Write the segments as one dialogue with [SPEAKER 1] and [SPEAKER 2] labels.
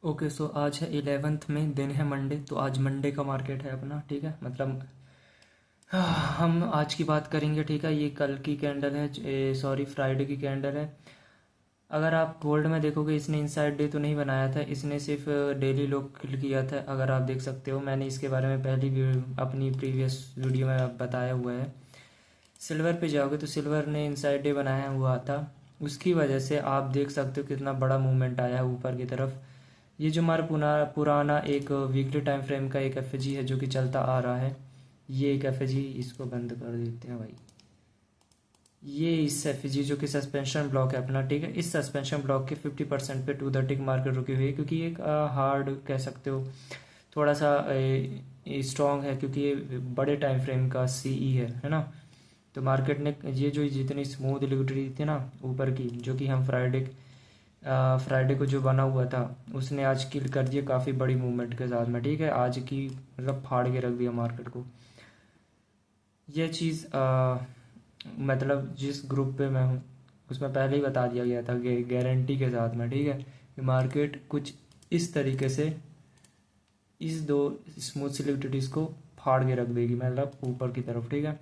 [SPEAKER 1] Okay so आज है 11th में, दिन है मंडे। तो आज मंडे का मार्केट है अपना, ठीक है। मतलब हम आज की बात करेंगे, ठीक है। ये कल की कैंडल है, सॉरी फ्राइडे की कैंडल है। अगर आप गोल्ड में देखोगे, इसने इनसाइड डे तो नहीं बनाया था, इसने सिर्फ डेली लो किल किया था। अगर आप देख सकते हो, मैंने इसके बारे में पहली अपनी प्रीवियस वीडियो में बताया हुआ है। सिल्वर पे जाओगे तो सिल्वर ने इनसाइड डे बनाया हुआ था, उसकी वजह से आप देख सकते हो कितना बड़ा मूवमेंट आया है ऊपर की तरफ। ये जो हमारा पुराना एक वीकली टाइम फ्रेम का एक एफजी है जो कि चलता आ रहा है। ये एक एफजी, इसको बंद कर देते हैं भाई। ये इस एफजी जो कि सस्पेंशन ब्लॉक है अपना, ठीक है। इस सस्पेंशन ब्लॉक के 50% पे टू द टिक मार्केट रुकी हुई है, क्योंकि एक हार्ड कह सकते हो, थोड़ा सा स्ट्रॉन्ग है, क्योंकि ये बड़े टाइम फ्रेम का सीई है ना। तो मार्केट ने ये जो जितनी स्मूथ लिक्विडिटी थी ना ऊपर की, जो कि हम फ्राइडे को जो बना हुआ था, उसने आज किल कर दिया काफ़ी बड़ी मूवमेंट के साथ में, ठीक है। आज की मतलब फाड़ के रख दिया मार्केट को। यह चीज़ मतलब जिस ग्रुप पे मैं हूँ उसमें पहले ही बता दिया गया था कि गारंटी के साथ में, ठीक है, कि मार्केट कुछ इस तरीके से इस दो स्मूथ लिक्विडिटीज को फाड़ के रख देगी, मतलब ऊपर की तरफ, ठीक है।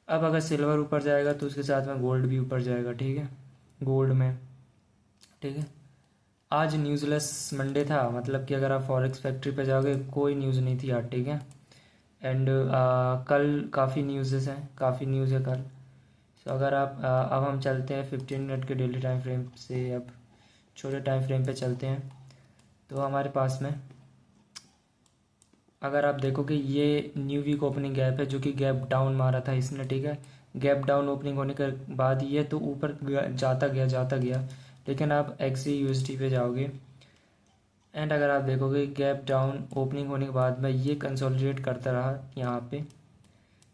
[SPEAKER 1] अब अगर सिल्वर ऊपर जाएगा तो उसके साथ में गोल्ड भी ऊपर जाएगा, ठीक है। गोल्ड में, ठीक है, आज न्यूज़लेस मंडे था, मतलब कि अगर आप फॉरेक्स फैक्ट्री पे जाओगे कोई न्यूज़ नहीं थी आज, ठीक है। एंड कल काफ़ी न्यूज़ेस हैं, काफ़ी न्यूज़ है कल। तो अगर आप अब हम चलते हैं 15 मिनट के डेली टाइम फ्रेम से, अब छोटे टाइम फ्रेम पे चलते हैं। तो हमारे पास में अगर आप देखोगे, ये न्यू वीक ओपनिंग गैप है, जो कि गैप डाउन मारा था इसने, ठीक है। गैप डाउन ओपनिंग होने के बाद ये तो ऊपर जाता गया, लेकिन आप एक्सी यूएसडी पे जाओगे एंड अगर आप देखोगे गैप डाउन ओपनिंग होने के बाद में ये कंसोलिडेट करता रहा, यहाँ पे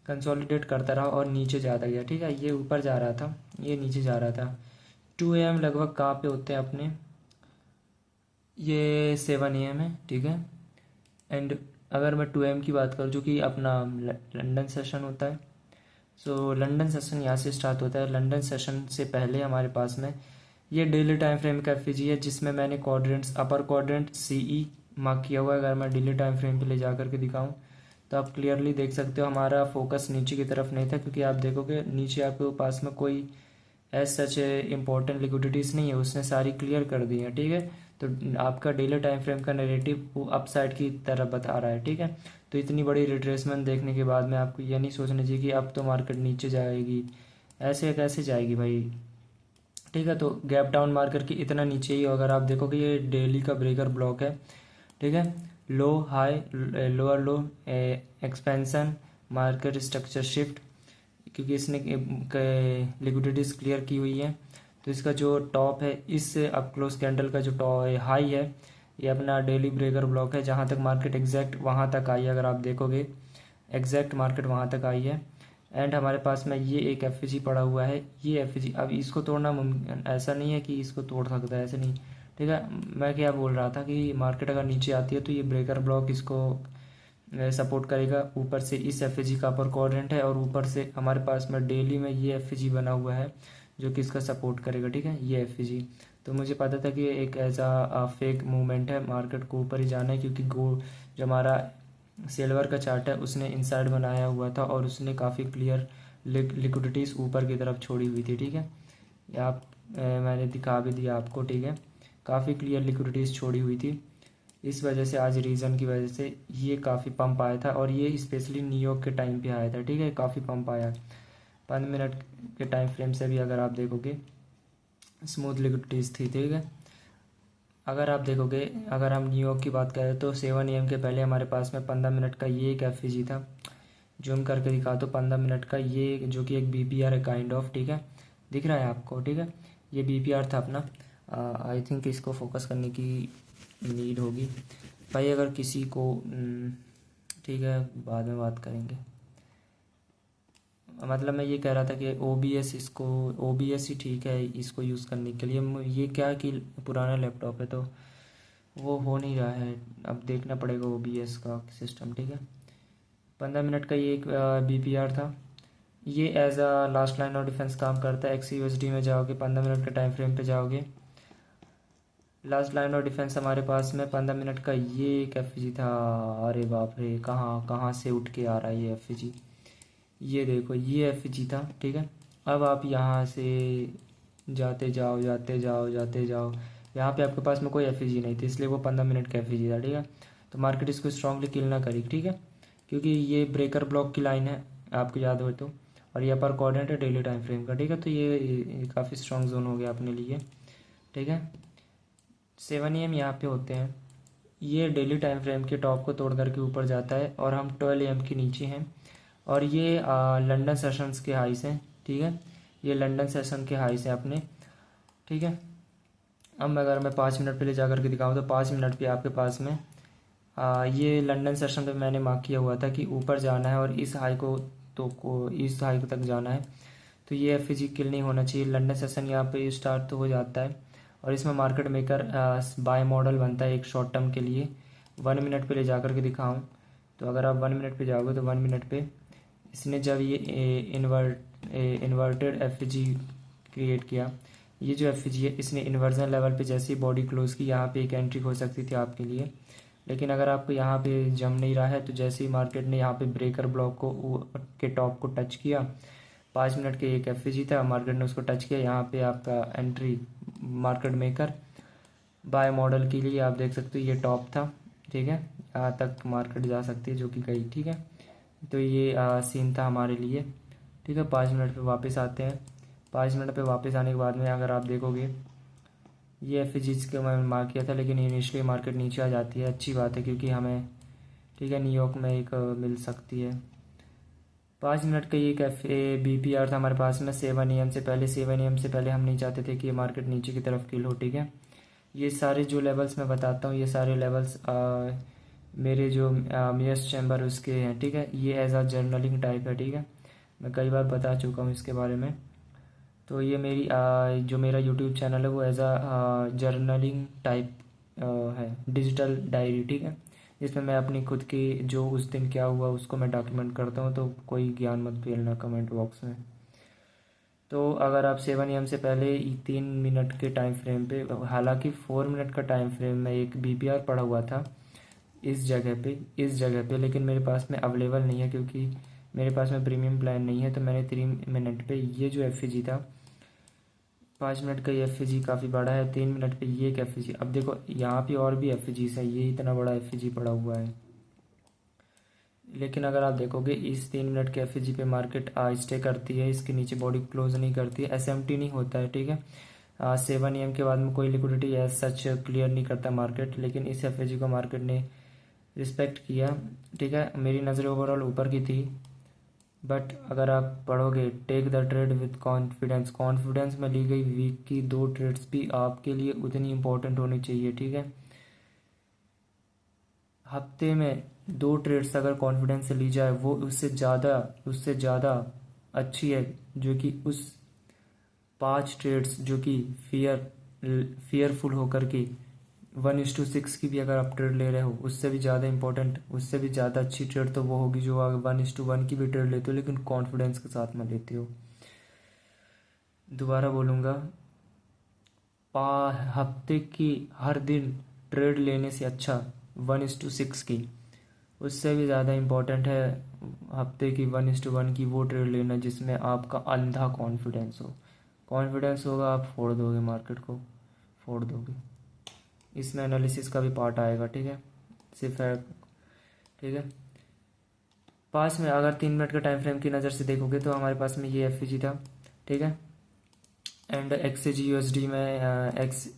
[SPEAKER 1] कंसोलिडेट करता रहा और नीचे जाता गया, ठीक है। ये ऊपर जा रहा था, ये नीचे जा रहा था। 2 AM लगभग कहाँ पे होते हैं अपने, ये 7 AM है, ठीक है। एंड अगर मैं 2 AM की बात करूँ, जो कि अपना लंदन सेशन होता है, सो लंदन सेशन यहाँ से स्टार्ट होता है। लंदन सेशन से पहले हमारे पास में ये डेली टाइम फ्रेम का एफजी है, जिसमें मैंने quadrants, upper quadrant CE mark किया हुआ है। अगर मैं डेली टाइम फ्रेम पे ले जा करके दिखाऊं तो आप क्लियरली देख सकते हो हमारा फोकस नीचे की तरफ नहीं था, क्योंकि आप देखोगे नीचे आपके पास में कोई एज सच इम्पोर्टेंट लिक्विडिटीज़ नहीं है, उसने सारी क्लियर कर दी है, ठीक है। तो आपका डेली टाइम फ्रेम का नैरेटिव अपसाइड की तरफ बता रहा है, ठीक है। तो इतनी बड़ी रिट्रेसमेंट देखने के बाद में आपको ये नहीं सोचना चाहिए कि अब तो मार्केट नीचे जाएगी, ऐसे कैसे जाएगी भाई, ठीक है। तो गैप डाउन मार करके इतना नीचे ही, अगर आप देखोगे ये डेली का ब्रेकर ब्लॉक है, ठीक है। Low high, lower low, expansion, market structure shift, क्योंकि इसने लिक्विडिटीज क्लियर की हुई है। तो इसका जो टॉप है, इस अप क्लोज कैंडल का जो टॉप हाई है, ये अपना डेली ब्रेकर ब्लॉक है, जहाँ तक मार्केट एग्जैक्ट वहाँ तक आई है। अगर आप देखोगे एग्जैक्ट मार्केट वहाँ तक आई है। एंड हमारे पास में ये एक एफजी पड़ा हुआ है, ये एफजी अब इसको तोड़ना मुमकिन ऐसा नहीं है कि इसको तोड़ सकता है, ऐसे नहीं, ठीक है। मैं क्या बोल रहा था कि मार्केट अगर नीचे आती है तो ये ब्रेकर ब्लॉक इसको सपोर्ट करेगा। ऊपर से इस एफजी का अपर क्वाड्रेंट है और ऊपर से हमारे पास में डेली में ये एफजी बना हुआ है जो कि इसका सपोर्ट करेगा, ठीक है, ये एफजी। तो मुझे पता था कि एक ऐसा फेक मूवमेंट है, मार्केट को ऊपर ही जाना है, क्योंकि जो हमारा सिल्वर का चार्ट है उसने इनसाइड बनाया हुआ था और उसने काफ़ी क्लियर लिक्विडिटीज़ ऊपर की तरफ छोड़ी हुई थी, ठीक है। ये आप मैंने दिखा भी दिया आपको, ठीक है। काफ़ी क्लियर लिक्विडिटीज़ छोड़ी हुई थी, इस वजह से आज रीज़न की वजह से ये काफ़ी पंप आया था, और ये स्पेशली न्यूयॉर्क के टाइम पे आया था, ठीक है। काफ़ी पंप आया 5 मिनट के टाइम फ्रेम से भी अगर आप देखोगे स्मूथ लिक्विडिटीज़ थी, ठीक है। अगर आप देखोगे, अगर हम न्यूयॉर्क की बात करें तो 7 AM के पहले हमारे पास में 15 मिनट का ये एक एफजी था। जूम करके दिखा तो 15 मिनट का ये, जो कि एक बीपीआर है काइंड ऑफ, ठीक है, दिख रहा है आपको, ठीक है। ये बीपीआर था अपना। आई थिंक इसको फोकस करने की नीड होगी भाई, अगर किसी को ठीक है, बाद में बात करेंगे। मतलब मैं ये कह रहा था कि ओबीएस ही ठीक है इसको यूज़ करने के लिए। ये क्या है कि पुराना लैपटॉप है तो वो हो नहीं रहा है, अब देखना पड़ेगा ओबीएस का सिस्टम, ठीक है। 15 मिनट का ये एक बीपीआर था, ये as a last line of defence काम करता है। एक्सयूएसडी में जाओगे, 15 मिनट के टाइम फ्रेम पे जाओगे, लास्ट लाइन ऑफ डिफेंस हमारे पास में 15 मिनट का ये एक एफ था। अरे बाप रे, कहाँ कहाँ से उठ के आ रहा है ये एफ। ये देखो ये एफ था, ठीक है। अब आप यहाँ से जाते जाओ जाते जाओ जाते जाओ, यहाँ पे आपके पास में कोई एफ नहीं थी, इसलिए वो 15 मिनट का एफ था, ठीक है। तो मार्केट इसको स्ट्रांगली किल ना करी, ठीक है, क्योंकि ये ब्रेकर ब्लॉक की लाइन है, आपको याद हो तो। और ये पर कोऑर्डिनेट है डेली टाइम फ्रेम का, ठीक है। तो ये काफ़ी स्ट्रांग जोन हो गया अपने लिए, ठीक है। 7 AM यहाँ पे होते हैं, ये डेली टाइम फ्रेम के टॉप को तोड़ करके ऊपर जाता है, और हम 12 AM के नीचे हैं। और ये लंदन सेशंस के हाइस हैं, ठीक है। ये लंदन सेशन के हाइस हैं अपने, ठीक है। अब अगर मैं 5 मिनट पहले जा करके दिखाऊँ तो 5 मिनट पे आपके पास में ये लंदन सेशन पे मैंने मार्क किया हुआ था कि ऊपर जाना है और इस हाई को इस हाई तक जाना है। तो ये एफ किल नहीं होना चाहिए। लंदन सेशन यहाँ पे स्टार्ट तो हो जाता है, और इसमें मार्केट मेकर बाय मॉडल बनता है एक शॉर्ट टर्म के लिए। 1 मिनट पे ले जा करके दिखाऊँ तो अगर आप 1 मिनट पे जाओगे तो 1 मिनट पे इसने जब ये इन्वर्टेड एफ क्रिएट किया, ये जो एफ है इसने इन्वर्जन लेवल पे जैसे ही बॉडी क्लोज की, यहाँ पे एक एंट्री हो सकती थी आपके लिए। लेकिन अगर आपको यहाँ पे जम नहीं रहा है तो जैसे ही मार्केट ने यहाँ पे ब्रेकर ब्लॉक को के टॉप को टच किया, 5 मिनट के एक एफ था, मार्केट ने उसको टच किया, यहाँ पे आपका entry market maker buy model के लिए आप देख सकते हो ये टॉप था, ठीक है। यहाँ तक मार्केट जा सकती है जो कि गई, ठीक है। तो ये सीन था हमारे लिए, ठीक है। 5 मिनट पे वापस आते हैं। 5 मिनट पे वापस आने के बाद में अगर आप देखोगे ये एफ के मैंने मार्क किया था, लेकिन इनिशियली मार्केट नीचे आ जाती है। अच्छी बात है क्योंकि हमें, ठीक है, न्यूयॉर्क में एक मिल सकती है। 5 मिनट का ये एक एफ BPR था हमारे पास में 7 AM से पहले। 7 AM से पहले हम नहीं चाहते थे कि ये मार्केट नीचे की तरफ किल हो, ठीक है। ये सारे जो लेवल्स मैं बताता हूँ, ये सारे लेवल्स मेरे जो मियर्स चैम्बर उसके हैं, ठीक है। ये एज अ जर्नलिंग टाइप है, ठीक है, मैं कई बार बता चुका हूँ इसके बारे में। तो ये मेरी जो मेरा यूट्यूब चैनल है वो एज अ जर्नलिंग टाइप है, डिजिटल डायरी, ठीक है, जिसमें मैं अपनी खुद की जो उस दिन क्या हुआ उसको मैं डॉक्यूमेंट करता हूँ। तो कोई ज्ञान मत फैलना कमेंट बॉक्स में। तो अगर आप 7 AM से पहले 3 मिनट के टाइम फ्रेम पे, हालांकि 4 मिनट का टाइम फ्रेम में एक BPR पड़ा हुआ था इस जगह पे, लेकिन मेरे पास में अवेलेबल नहीं है क्योंकि मेरे पास में प्रीमियम प्लान नहीं है। तो मैंने 3 मिनट पे ये जो एफ था, 5 मिनट का ये एफ काफ़ी बड़ा है। 3 मिनट पे ये एक एफ। अब देखो यहाँ पे और भी एफ है, ये इतना बड़ा एफ पड़ा हुआ है। लेकिन अगर आप देखोगे इस 3 मिनट के एफ पे मार्केट स्टे करती है, इसके नीचे बॉडी क्लोज नहीं करती है, SMT नहीं होता है, ठीक है। 7 AM के बाद में कोई लिक्विडिटी एज सच क्लियर नहीं करता मार्केट, लेकिन इस एफ को मार्केट ने रिस्पेक्ट किया, ठीक है। मेरी नज़र ओवरऑल ऊपर की थी, बट अगर आप पढ़ोगे take the trade with confidence, confidence में ली गई वीक की 2 ट्रेड्स भी आपके लिए उतनी इंपॉर्टेंट होनी चाहिए, ठीक है। हफ्ते में 2 ट्रेड्स अगर कॉन्फिडेंस से ली जाए वो उससे ज़्यादा अच्छी है, जो कि उस 5 ट्रेड्स जो कि फियरफुल होकर के 1:6 की भी अगर आप ट्रेड ले रहे हो, उससे भी ज़्यादा इंपॉर्टेंट, उससे भी ज़्यादा अच्छी ट्रेड तो वो होगी जो आप 1:1 की भी ट्रेड लेते हो लेकिन कॉन्फिडेंस के साथ में लेते हो। दोबारा बोलूँगा, हफ्ते की हर दिन ट्रेड लेने से अच्छा 1:6 की, उससे भी ज़्यादा इम्पोर्टेंट है हफ्ते की 1:1 की वो ट्रेड लेना जिसमें आपका अंधा कॉन्फिडेंस हो। कॉन्फिडेंस होगा आप फोड़ दोगे, मार्केट को फोड़ दोगे। इसमें एनालिसिस का भी पार्ट आएगा, ठीक है, सिर्फ है, ठीक है। पास में अगर 3 मिनट का टाइम फ्रेम की नज़र से देखोगे तो हमारे पास में ये एफ था, ठीक है। एंड XCG/USD में एक्स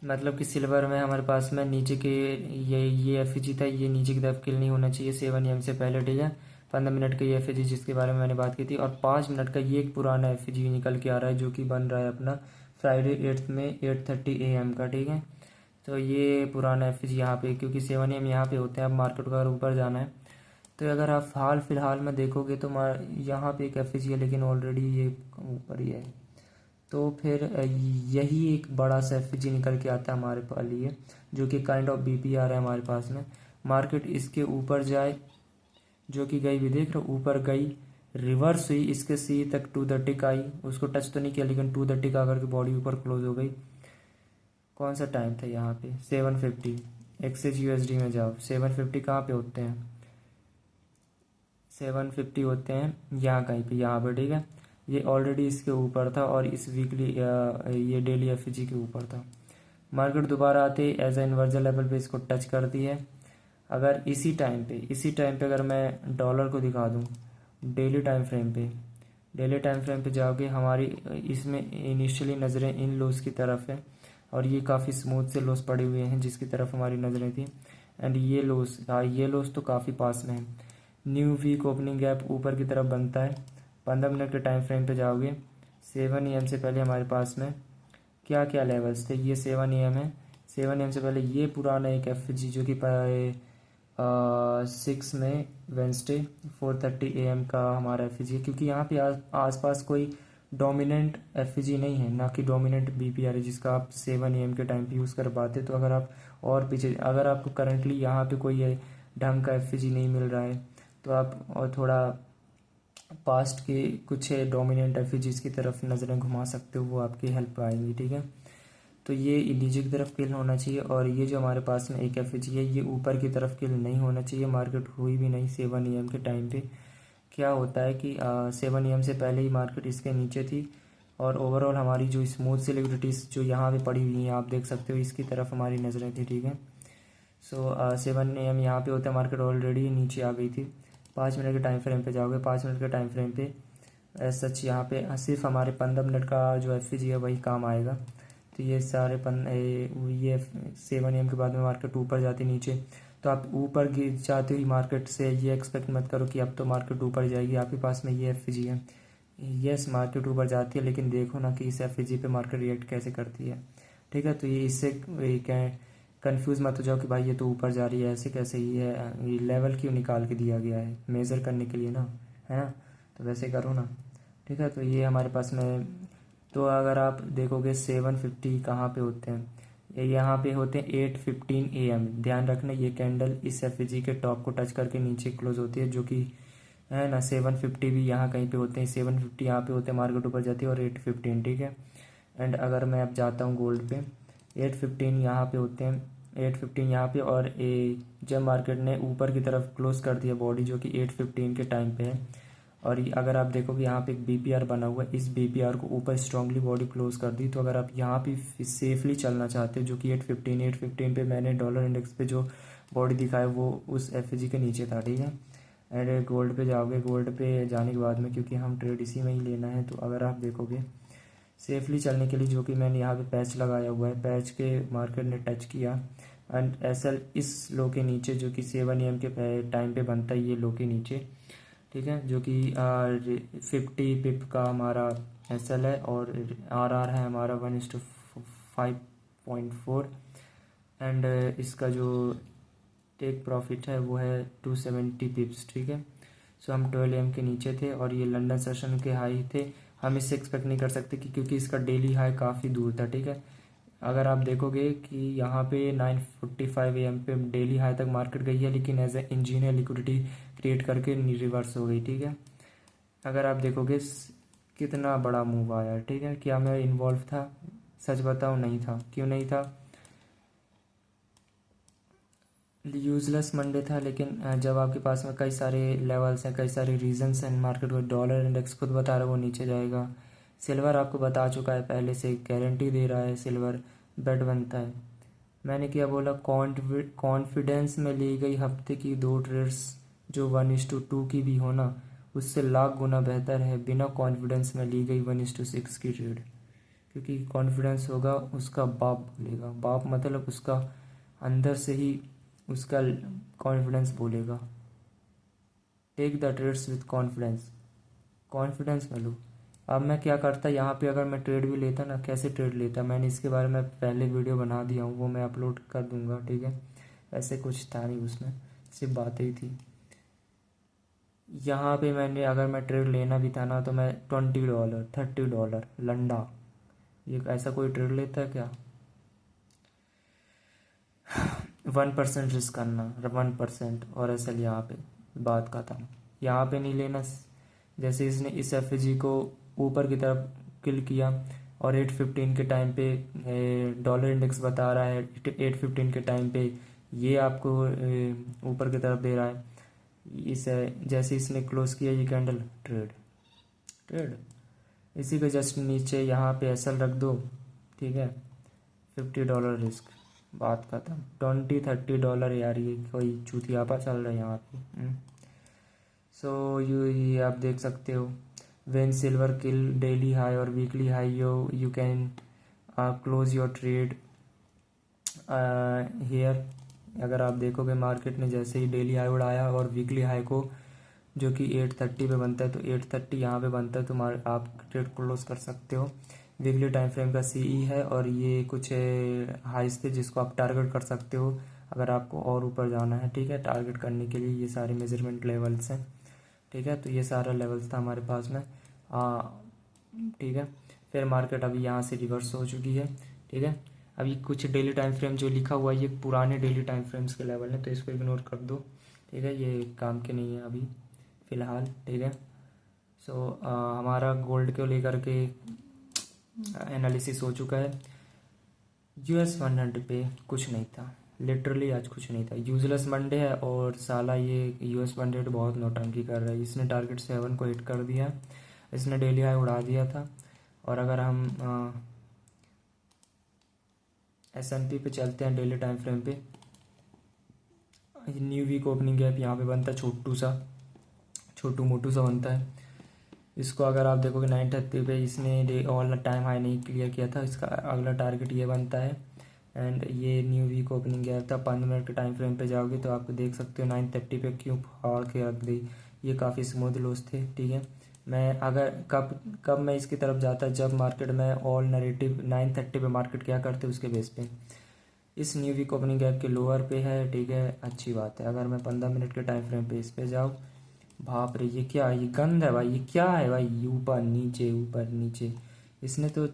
[SPEAKER 1] मतलब कि सिल्वर में हमारे पास में नीचे के ये एफ था, ये नीचे की तरफ किल नहीं होना चाहिए 7 AM से पहले, ठीक है। 15 मिनट का ये एफ जिसके बारे में मैंने बात की थी, और 5 मिनट का ये एक पुराना एफ निकल के आ रहा है जो कि बन रहा है अपना फ्राइडे 8 में 8:30 AM का, ठीक है। तो ये पुराना एफ यहाँ पे, क्योंकि 7 AM यहाँ पे होते हैं। अब मार्केट को अगर ऊपर जाना है तो अगर आप हाल फिलहाल में देखोगे तो यहाँ पे एक एफ है, लेकिन ऑलरेडी ये ऊपर ही है। तो फिर यही एक बड़ा सा एफ निकल के आता है हमारे पास लिए, जो कि काइंड ऑफ BPR है हमारे पास में। मार्केट इसके ऊपर जाए, जो कि गई भी, देख रहे हो, ऊपर गई, रिवर्स हुई, इसके सी तक टू द टिक आई, उसको टच तो नहीं किया लेकिन टू द टिक आकर के बॉडी ऊपर क्लोज हो गई। कौन सा टाइम था यहाँ पे 750। एक्सेज यूएसडी में जाओ, 750 कहाँ पे होते हैं, 750 होते हैं यहाँ कहीं पे, यहाँ पे ठीक है। ये ऑलरेडी इसके ऊपर था और इस वीकली ये डेली एफजी के ऊपर था। मार्केट दोबारा आते एज ए इन्वर्जन लेवल पे इसको टच करती है। अगर इसी टाइम पे अगर मैं डॉलर को दिखा दूँ डेली टाइम फ्रेम पे जाओगे, हमारी इसमें इनिशियली नज़रें इन लोस की तरफ है और ये काफ़ी स्मूथ से लोस पड़े हुए हैं जिसकी तरफ हमारी नज़रें थी। एंड ये लोस तो काफ़ी पास में है। न्यू वीक ओपनिंग गैप ऊपर की तरफ बनता है। 15 मिनट के टाइम फ्रेम पे जाओगे, 7 AM से पहले हमारे पास में क्या क्या लेवल्स थे, ये 7 AM है। 7 AM से पहले ये पुराना एक एफजी जो कि 6 में वेंसडे 4:30 AM का हमारा एफजी है, क्योंकि यहाँ पे आसपास कोई डोमिनेंट एफजी नहीं है, ना कि डोमिनेंट बीपीआर है जिसका आप 7 AM के टाइम पे यूज़ कर पाते। तो अगर आप और पीछे, अगर आपको करंटली यहाँ पे कोई ढंग का एफजी नहीं मिल रहा है तो आप और थोड़ा पास्ट के कुछ डोमिनेंट एफजीज की तरफ नज़रें घुमा सकते हो, वो आपकी हेल्प आएंगी, ठीक है। तो ये नीचे की तरफ किल होना चाहिए और ये जो हमारे पास में एक एफजी है ये ऊपर की तरफ किल नहीं होना चाहिए। मार्केट हुई भी नहीं 7 AM के टाइम पे। क्या होता है कि 7 AM से पहले ही मार्केट इसके नीचे थी और ओवरऑल हमारी जो स्मूथ सी लिक्विडिटीज़ जो यहाँ पे पड़ी हुई हैं आप देख सकते हो, इसकी तरफ हमारी नज़रें थी, ठीक है। सो 7 AM यहाँ पे होता है, मार्केट ऑलरेडी नीचे आ गई थी। 5 मिनट के टाइम फ्रेम पे जाओगे, 5 मिनट के टाइम फ्रेम पे एज सच यहाँ पे सिर्फ हमारे 15 मिनट का जो एफजी है वही काम आएगा। तो ये सारे ये 7 AM के बाद में मार्केट ऊपर जाती नीचे, तो आप ऊपर गिर जाते ही मार्केट से ये एक्सपेक्ट मत करो कि अब तो मार्केट ऊपर जाएगी। आपके पास में ये एफजी है, यस मार्केट ऊपर जाती है, लेकिन देखो ना कि इस एफजी पे मार्केट रिएक्ट कैसे करती है, ठीक है। तो ये इससे क्या कंफ्यूज मत हो जाओ कि भाई ये तो ऊपर जा रही है, ऐसे कैसे, ये लेवल क्यों निकाल के दिया गया है, मेज़र करने के लिए ना, है ना। तो वैसे करो ना, ठीक है। तो ये हमारे पास में, तो अगर आप देखोगे 750 कहाँ पे होते हैं, ये यहाँ पे होते हैं 8:15 AM। ध्यान रखना ये कैंडल इस एफजी के टॉप को टच करके नीचे क्लोज होती है, जो कि है ना 750 भी यहाँ कहीं पे होते हैं, 750 यहाँ पे होते हैं, मार्केट ऊपर जाती है और 8:15, ठीक है। एंड अगर मैं अब जाता हूँ गोल्ड पे, 8:15 यहाँ पे होते हैं, 8:15 यहाँ पे, और जब मार्केट ने ऊपर की तरफ क्लोज कर दिया बॉडी जो कि 8:15 के टाइम पे है, और अगर आप देखोगे यहाँ पे एक बीपीआर बना हुआ है, इस बीपीआर को ऊपर स्ट्रांगली बॉडी क्लोज कर दी। तो अगर आप यहाँ पे सेफली चलना चाहते हो, जो कि 8:15 पे मैंने डॉलर इंडेक्स पे जो बॉडी दिखाया वो उस एफजी के नीचे था, ठीक है। एंड गोल्ड पे जाओगे, गोल्ड पे जाने के बाद में क्योंकि हम ट्रेड इसी में ही लेना है, तो अगर आप देखोगे सेफली चलने के लिए जो कि मैंने यहाँ पे पैच लगाया हुआ है, पैच के मार्केट ने टच किया एंड एसएल इस लो के नीचे जो कि 7 AM के टाइम पे बनता है, ये लो के नीचे, ठीक है, जो कि 50 पिप का हमारा एसएल है और आरआर है हमारा 1:5.4 एंड इसका जो टेक प्रॉफिट है वो है 270 पिप्स, ठीक है। सो हम 12 AM के नीचे थे और ये लंदन सेशन के हाई थे। हम इससे एक्सपेक्ट नहीं कर सकते कि क्योंकि इसका डेली हाई काफ़ी दूर था, ठीक है। अगर आप देखोगे कि यहाँ पे 9:45 AM पे डेली हाई तक मार्केट गई है, लेकिन as a engineer liquidity create करके रिवर्स हो गई, ठीक है। अगर आप देखोगे कितना बड़ा मूव आया, ठीक है। क्या मैं इन्वॉल्व था? सच बताऊँ नहीं था। क्यों नहीं था? यूजलेस मंडे था, लेकिन जब आपके पास में कई सारे लेवल्स हैं, कई सारे रीजंस हैं मार्केट में, डॉलर इंडेक्स खुद बता रहा है वो नीचे जाएगा। सिल्वर आपको बता चुका है पहले से, गारंटी दे रहा है, सिल्वर बेड बनता है। मैंने क्या बोला, कॉन्फिडेंस में ली गई हफ्ते की 2 ट्रेड्स जो 1:2 की भी हो ना, उससे लाख गुना बेहतर है बिना कॉन्फिडेंस में ली गई 1:6 की ट्रेड। क्योंकि कॉन्फिडेंस होगा उसका बाप बोलेगा, बाप मतलब उसका अंदर से ही उसका कॉन्फिडेंस बोलेगा। Take the trades with confidence, confidence में लो। अब मैं क्या करता, यहाँ पे अगर मैं ट्रेड भी लेता ना, कैसे ट्रेड लेता, मैंने इसके बारे में पहले वीडियो बना दिया हूँ, वो मैं अपलोड कर दूंगा, ठीक है। ऐसे कुछ था नहीं उसमें, सिर्फ बातें ही थी। यहाँ पे मैंने अगर मैं ट्रेड लेना भी था ना तो मैं $20 $30 लंडा, ये ऐसा कोई ट्रेड लेता है क्या? 1% रिस्क करना, 1% और एसएल यहाँ पे बात का था, यहाँ पे नहीं लेना। जैसे इसने इस एफजी को ऊपर की तरफ किल किया और 8:15 के टाइम पे डॉलर इंडेक्स बता रहा है 8:15 के टाइम पे ये आपको ऊपर की तरफ दे रहा है। इस जैसे इसने क्लोज किया ये कैंडल ट्रेड ट्रेड इसी के जस्ट नीचे यहाँ पे एसएल रख दो, ठीक है। $50 रिस्क, बात खत्म। $20-30 यार, ये कोई चूतियापा चल रहा है यहाँ पे। सो ये आप देख सकते हो, when silver kill daily high और weekly high you can close your trade here. अगर आप देखोगे मार्केट ने जैसे ही डेली हाई उड़ाया और वीकली हाई को जो कि 8:30 पे बनता है, तो 8:30 यहाँ पे बनता है, तो आप ट्रेड क्लोज कर सकते हो। वीकली टाइम फ्रेम का सीई है और ये कुछ हाइस थे जिसको आप टारगेट कर सकते हो अगर आपको और ऊपर जाना है, ठीक है। टारगेट करने के लिए ये सारे मेजरमेंट लेवल्स हैं, ठीक है। तो ये सारा लेवल्स था हमारे पास में, ठीक है। फिर मार्केट अभी यहाँ से रिवर्स हो चुकी है, ठीक है। अभी कुछ डेली टाइम फ्रेम जो लिखा हुआ है ये पुराने डेली टाइम फ्रेम्स के लेवल हैं, तो इसको इग्नोर कर दो, ठीक है। ये काम के नहीं है अभी फ़िलहाल, ठीक है। सो हमारा गोल्ड को लेकर के एनालिसिस हो चुका है। US 100 पे कुछ नहीं था, लिटरली आज कुछ नहीं था। यूजलेस मंडे है और साला ये US 100 बहुत नौटंकी कर रहा है। इसने टारगेट 7 को हिट कर दिया, इसने डेली हाई उड़ा दिया था। और अगर हम S&P पे चलते हैं डेली टाइम फ्रेम पे, न्यू वीक ओपनिंग गैप यहाँ पे बनता है, छोटू मोटू सा बनता है। इसको अगर आप देखोगे 9:30 पे इसने ऑल टाइम हाई नहीं क्लियर किया था, इसका अगला टारगेट ये बनता है। एंड ये न्यू वीक ओपनिंग गैप था। 5 मिनट के टाइम फ्रेम पे जाओगे तो आपको देख सकते हो 9:30 पे क्यों फाड़ के रख दी। ये काफ़ी स्मूथ लॉस थे, ठीक है। मैं अगर कब मैं इसकी तरफ जाता, जब मार्केट में ऑल नैरेटिव 9:30 पे मार्केट क्या करते उसके बेस पे इस न्यू वीक ओपनिंग गैप के लोअर पे है, ठीक है, अच्छी बात है। अगर मैं 15 मिनट के टाइम फ्रेम पे इस पे जाऊँ, बाप रे, ये क्या, ये गंद है भाई, ये क्या है भाई, ये ऊपर नीचे इसने तो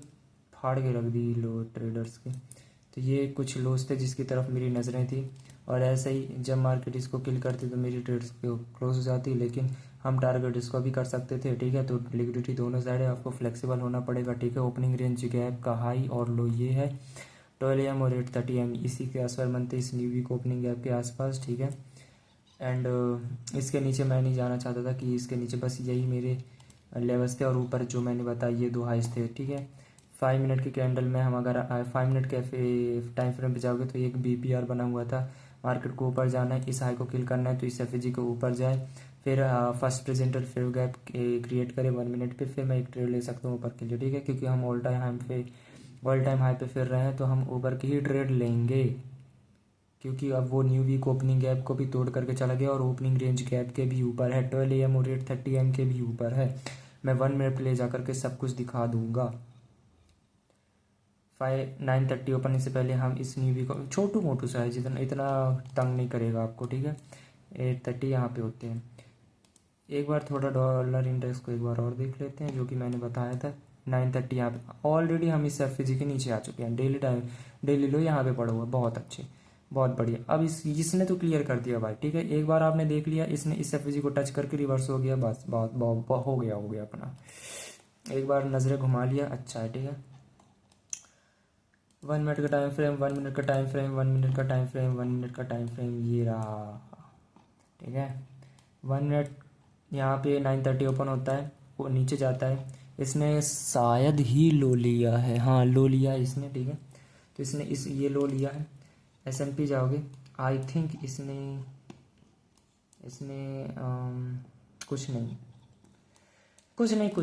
[SPEAKER 1] फाड़ के रख दी लो ट्रेडर्स के। तो ये कुछ लॉस थे जिसकी तरफ मेरी नज़रें थी, और ऐसे ही जब मार्केट इसको किल करती तो मेरी ट्रेड्स क्लोज हो जाती। लेकिन हम टारगेट इसको भी कर सकते थे, ठीक है। तो लिक्विडिटी दोनों साइड है, आपको फ्लेक्सिबल होना पड़ेगा, ठीक है। ओपनिंग रेंज गैप का हाई और लो ये है 12 AM और 8:30 AM, इसी के आसपास बनते इस न्यू वीक ओपनिंग गैप के आसपास, ठीक है। एंड इसके नीचे मैं नहीं जाना चाहता था कि इसके नीचे, बस यही मेरे लेवल्स थे। और ऊपर जो मैंने बताया ये 2 हाइस थे, ठीक है। 5 मिनट की कैंडल में हम अगर 5 मिनट के टाइम फ्रेम पे जाओगे तो एक BPR बना हुआ था। मार्केट को ऊपर जाना है, इस हाई को किल करना है, तो इस FG को ऊपर जाए, फिर फर्स्ट प्रेजेंटर फेव गैप क्रिएट करे 1 मिनट पे, फिर मैं एक ट्रेड ले सकता हूँ ऊपर के लिए, ठीक है। क्योंकि हम ऑल टाइम हाई पे फिर रहे हैं तो हम ऊपर की ही ट्रेड लेंगे, क्योंकि अब वो न्यू वीक ओपनिंग गैप को भी तोड़ करके चला गया और ओपनिंग रेंज गैप के भी ऊपर है, 12 AM और 8:30 AM के भी ऊपर है। मैं 1 मिनट पे ले जा करके सब कुछ दिखा दूंगा। 9:30 ओपन से पहले हम इस न्यू वीक छोटू मोटू सा है, जितना इतना तंग नहीं करेगा आपको, ठीक है। 8:30 यहाँ पे होते हैं। एक बार थोड़ा डॉलर इंडेक्स को एक बार और देख लेते हैं, जो कि मैंने बताया था 9:30 यहाँ पे ऑलरेडी हम इस FG के नीचे आ चुके हैं। डेली लो यहाँ पे पड़ा हुआ, बहुत अच्छे, बहुत बढ़िया। अब इसने तो क्लियर कर दिया भाई, ठीक है। एक बार आपने देख लिया, इसने इस FG को टच करके रिवर्स हो गया, बस बहुत बहुत हो गया अपना। एक बार नज़रें घुमा लिया, अच्छा है, ठीक है। 1 मिनट का टाइम फ्रेम, 1 मिनट का टाइम फ्रेम, 1 मिनट का टाइम फ्रेम, 1 मिनट का टाइम फ्रेम, ये रहा, ठीक है। 1 मिनट यहाँ पे 9:30 ओपन होता है, वो नीचे जाता है। इसने शायद ही लो लिया है, हाँ लो लिया है इसने, ठीक है। तो इसने ये लो लिया है। S&P जाओगे, आई थिंक इसने कुछ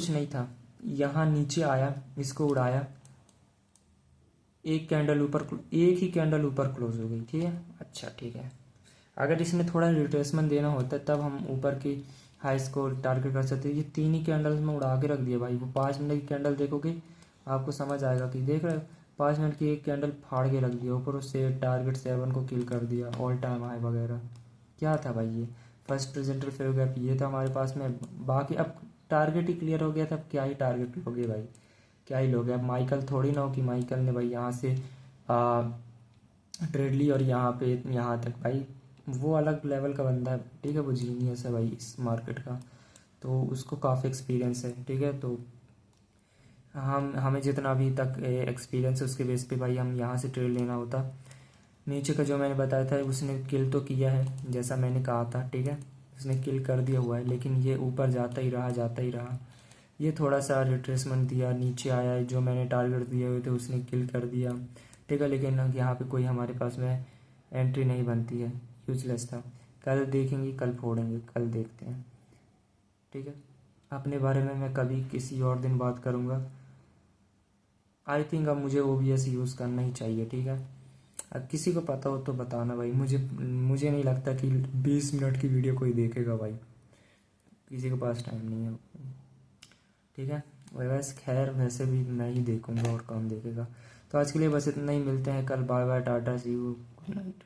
[SPEAKER 1] नहीं था। यहाँ नीचे आया, इसको उड़ाया, एक ही कैंडल ऊपर क्लोज हो गई, ठीक है। अच्छा, ठीक है। अगर इसने थोड़ा रिट्रेसमेंट देना होता तब हम ऊपर की हाइस को टारगेट कर सकते। ये 3 ही कैंडल्स में उड़ा के रख दिया भाई। वो 5 मिनट की कैंडल देखोगे आपको समझ आएगा कि देख रहे हो, 5 मिनट की एक कैंडल फाड़ के रख दिया ऊपर, उससे टारगेट 7 को किल कर दिया, ऑल टाइम हाई वगैरह। क्या था भाई ये फर्स्ट प्रेजेंटर फेव गैप, ये था हमारे पास में। बाकी अब टारगेट ही क्लियर हो गया था, अब क्या ही टारगेट लोगे भाई, क्या ही लोगे। अब माइकल थोड़ी ना हो कि माइकल ने भाई यहाँ से ट्रेड ली और यहाँ पे यहाँ तक, भाई वो अलग लेवल का बंदा है, ठीक है। वो जीनियस है भाई इस मार्केट का, तो उसको काफ़ी एक्सपीरियंस है, ठीक है। तो हम हमें जितना अभी तक एक्सपीरियंस है उसके बेस पे भाई हम यहाँ से ट्रेड लेना होता। नीचे का जो मैंने बताया था उसने किल तो किया है जैसा मैंने कहा था, ठीक है, उसने किल कर दिया हुआ है, लेकिन ये ऊपर जाता ही रहा जाता ही रहा। ये थोड़ा सा रिट्रेसमेंट दिया, नीचे आया है, जो मैंने टारगेट दिए हुए थे उसने किल कर दिया, ठीक है, लेकिन यहाँ पे कोई हमारे पास में एंट्री नहीं बनती है, यूजलेस था। कल देखेंगे, कल फोड़ेंगे, कल देखते हैं, ठीक है। अपने बारे में मैं कभी किसी और दिन बात करूँगा। आई थिंक अब मुझे OBS यूज़ करना ही चाहिए, ठीक है। अब किसी को पता हो तो बताना भाई, मुझे नहीं लगता कि 20 मिनट की वीडियो कोई देखेगा भाई, किसी के पास टाइम नहीं है, ठीक है। वैसे खैर वैसे भी मैं ही देखूंगा और कौन देखेगा। तो आज के लिए बस इतना ही, मिलते हैं कल, bye bye, tata, see you, good night.